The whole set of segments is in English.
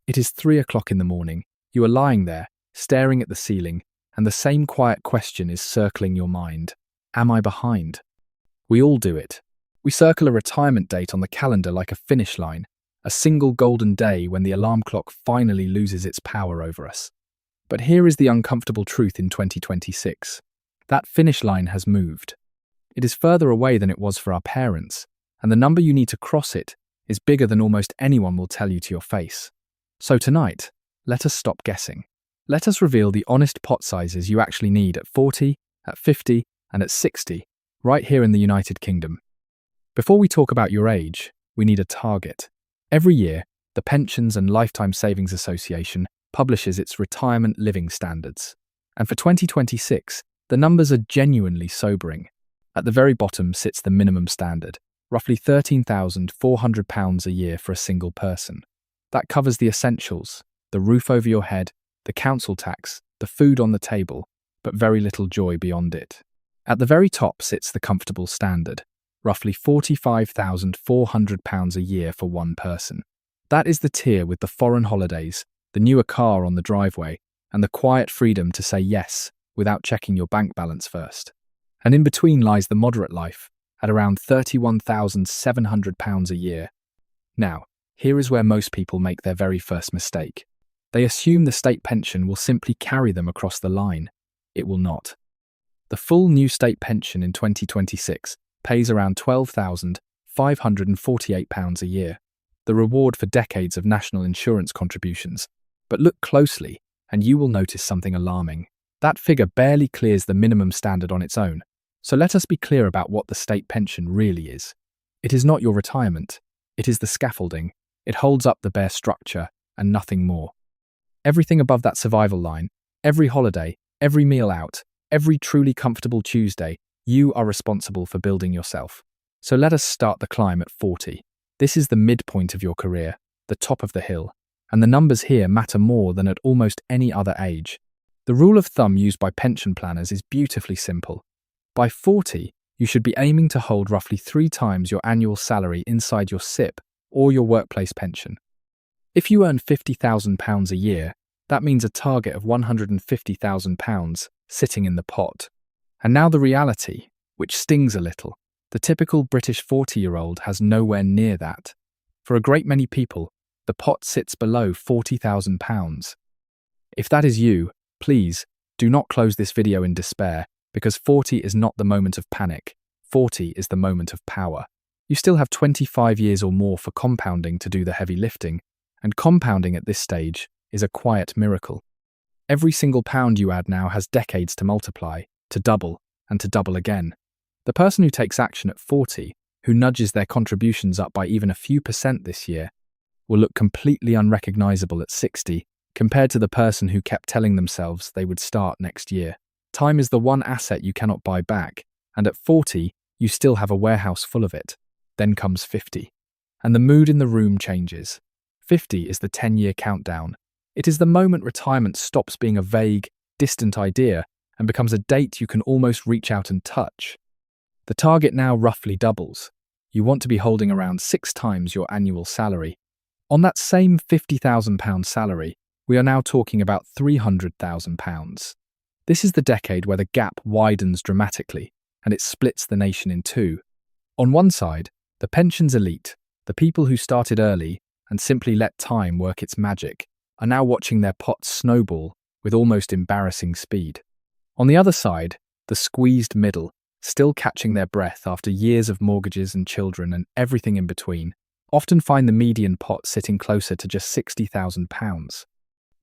It is 3 o'clock in the morning. You are lying there, staring at the ceiling, and the same quiet question is circling your mind. Am I behind? We all do it. We circle a retirement date on the calendar like a finish line, a single golden day when the alarm clock finally loses its power over us. But here is the uncomfortable truth in 2026. That finish line has moved. It is further away than it was for our parents, and the number you need to cross it is bigger than almost anyone will tell you to your face. So tonight, let us stop guessing. Let us reveal the honest pot sizes you actually need at 40, at 50, and at 60, right here in the United Kingdom. Before we talk about your age, we need a target. Every year, the Pensions and Lifetime Savings Association publishes its Retirement Living Standards. And for 2026, the numbers are genuinely sobering. At the very bottom sits the minimum standard, roughly £13,400 a year for a single person. That covers the essentials, the roof over your head, the council tax, the food on the table, but very little joy beyond it. At the very top sits the comfortable standard, roughly £45,400 a year for one person. That is the tier with the foreign holidays, the newer car on the driveway, and the quiet freedom to say yes without checking your bank balance first. And in between lies the moderate life, at around £31,700 a year. Now, here is where most people make their very first mistake. They assume the state pension will simply carry them across the line. It will not. The full new state pension in 2026 pays around £12,548 a year, the reward for decades of national insurance contributions. But look closely, and you will notice something alarming. That figure barely clears the minimum standard on its own. So let us be clear about what the state pension really is. It is not your retirement. It is the scaffolding. It holds up the bare structure and nothing more. Everything above that survival line, every holiday, every meal out, every truly comfortable Tuesday, you are responsible for building yourself. So let us start the climb at 40. This is the midpoint of your career, the top of the hill, and the numbers here matter more than at almost any other age. The rule of thumb used by pension planners is beautifully simple. By 40, you should be aiming to hold roughly 3 times your annual salary inside your SIP or your workplace pension. If you earn £50,000 a year, that means a target of £150,000 sitting in the pot. And now the reality, which stings a little. The typical British 40-year-old has nowhere near that. For a great many people, the pot sits below £40,000. If that is you, please, do not close this video in despair, because 40 is not the moment of panic. 40 is the moment of power. You still have 25 years or more for compounding to do the heavy lifting, and compounding at this stage is a quiet miracle. Every single pound you add now has decades to multiply, to double, and to double again. The person who takes action at 40, who nudges their contributions up by even a few % this year, will look completely unrecognizable at 60 compared to the person who kept telling themselves they would start next year. Time is the one asset you cannot buy back, and at 40, you still have a warehouse full of it. Then comes 50. And the mood in the room changes. 50 is the 10-year countdown. It is the moment retirement stops being a vague, distant idea and becomes a date you can almost reach out and touch. The target now roughly doubles. You want to be holding around 6 times your annual salary. On that same £50,000 salary, we are now talking about £300,000. This is the decade where the gap widens dramatically, and it splits the nation in two. On one side, the pensions elite, the people who started early and simply let time work its magic, are now watching their pots snowball with almost embarrassing speed. On the other side, the squeezed middle, still catching their breath after years of mortgages and children and everything in between, often find the median pot sitting closer to just £60,000.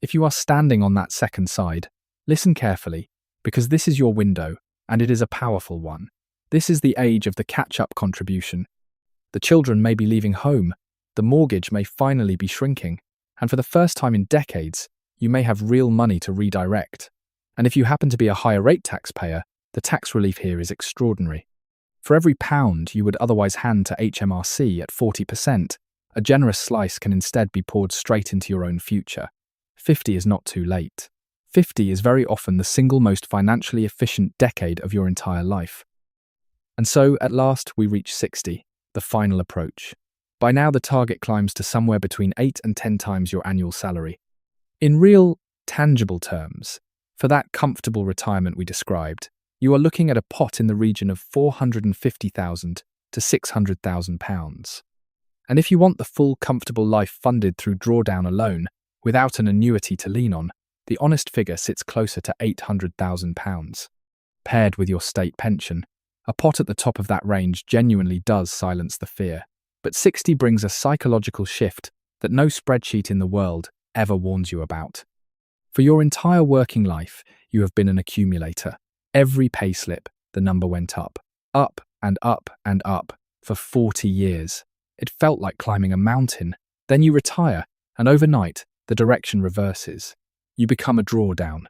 If you are standing on that second side, listen carefully, because this is your window, and it is a powerful one. This is the age of the catch-up contribution. The children may be leaving home, the mortgage may finally be shrinking, and for the first time in decades, you may have real money to redirect. And if you happen to be a higher rate taxpayer, the tax relief here is extraordinary. For every pound you would otherwise hand to HMRC at 40%, a generous slice can instead be poured straight into your own future. 50 is not too late. 50 is very often the single most financially efficient decade of your entire life. And so, at last, we reach 60, the final approach. By now, the target climbs to somewhere between 8 and 10 times your annual salary. In real, tangible terms, for that comfortable retirement we described, you are looking at a pot in the region of £450,000 to £600,000. And if you want the full, comfortable life funded through drawdown alone, without an annuity to lean on, the honest figure sits closer to £800,000. Paired with your state pension, a pot at the top of that range genuinely does silence the fear. But 60 brings a psychological shift that no spreadsheet in the world ever warns you about. For your entire working life, you have been an accumulator. Every payslip, the number went up and up and up for 40 years. It felt like climbing a mountain. Then you retire, and overnight, the direction reverses. You become a drawdown.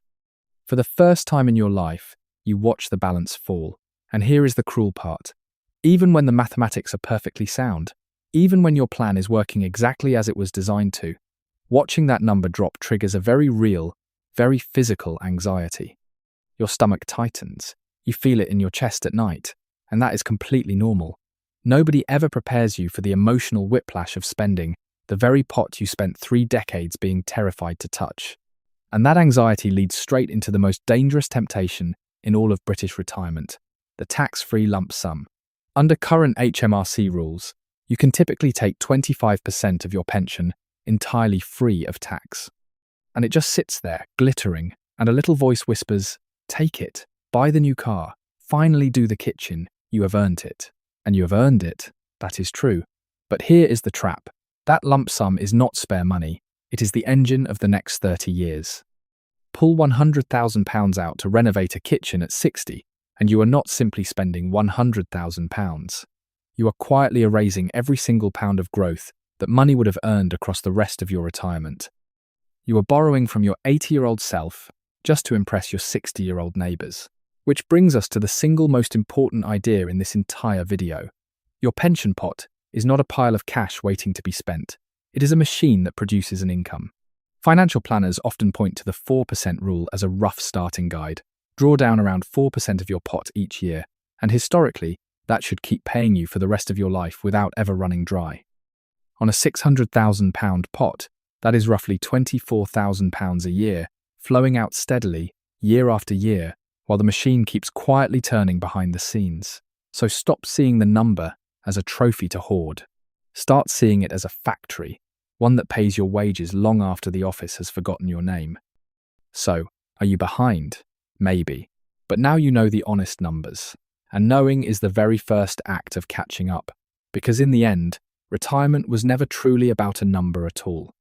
For the first time in your life, you watch the balance fall. And here is the cruel part. Even when the mathematics are perfectly sound, even when your plan is working exactly as it was designed to, watching that number drop triggers a very real, very physical anxiety. Your stomach tightens. You feel it in your chest at night, and that is completely normal. Nobody ever prepares you for the emotional whiplash of spending the very pot you spent 3 decades being terrified to touch. And that anxiety leads straight into the most dangerous temptation in all of British retirement, the tax-free lump sum. Under current HMRC rules, you can typically take 25% of your pension entirely free of tax. And it just sits there, glittering, and a little voice whispers, "Take it, buy the new car, finally do the kitchen, you have earned it." And you have earned it, that is true. But here is the trap. That lump sum is not spare money, it is the engine of the next 30 years. Pull £100,000 out to renovate a kitchen at 60, and you are not simply spending £100,000. You are quietly erasing every single pound of growth that money would have earned across the rest of your retirement. You are borrowing from your 80-year-old self just to impress your 60-year-old neighbours. Which brings us to the single most important idea in this entire video. Your pension pot is not a pile of cash waiting to be spent. It is a machine that produces an income. Financial planners often point to the 4% rule as a rough starting guide. Draw down around 4% of your pot each year, and historically, that should keep paying you for the rest of your life without ever running dry. On a £600,000 pot, that is roughly £24,000 a year, flowing out steadily, year after year, while the machine keeps quietly turning behind the scenes. So stop seeing the number as a trophy to hoard. Start seeing it as a factory, one that pays your wages long after the office has forgotten your name. So, are you behind? Maybe. But now you know the honest numbers. And knowing is the very first act of catching up. Because in the end, retirement was never truly about a number at all.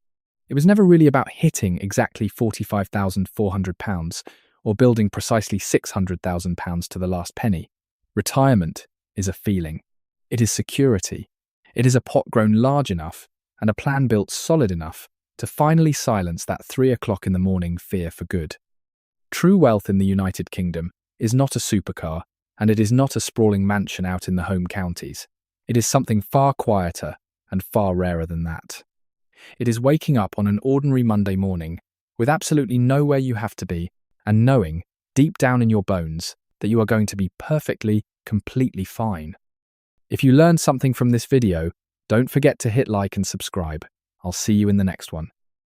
It was never really about hitting exactly £45,400 or building precisely £600,000 to the last penny. Retirement is a feeling. It is security. It is a pot grown large enough and a plan built solid enough to finally silence that 3 o'clock in the morning fear for good. True wealth in the United Kingdom is not a supercar, and it is not a sprawling mansion out in the home counties. It is something far quieter and far rarer than that. It is waking up on an ordinary Monday morning with absolutely nowhere you have to be, and knowing, deep down in your bones, that you are going to be perfectly, completely fine. If you learned something from this video, don't forget to hit like and subscribe. I'll see you in the next one.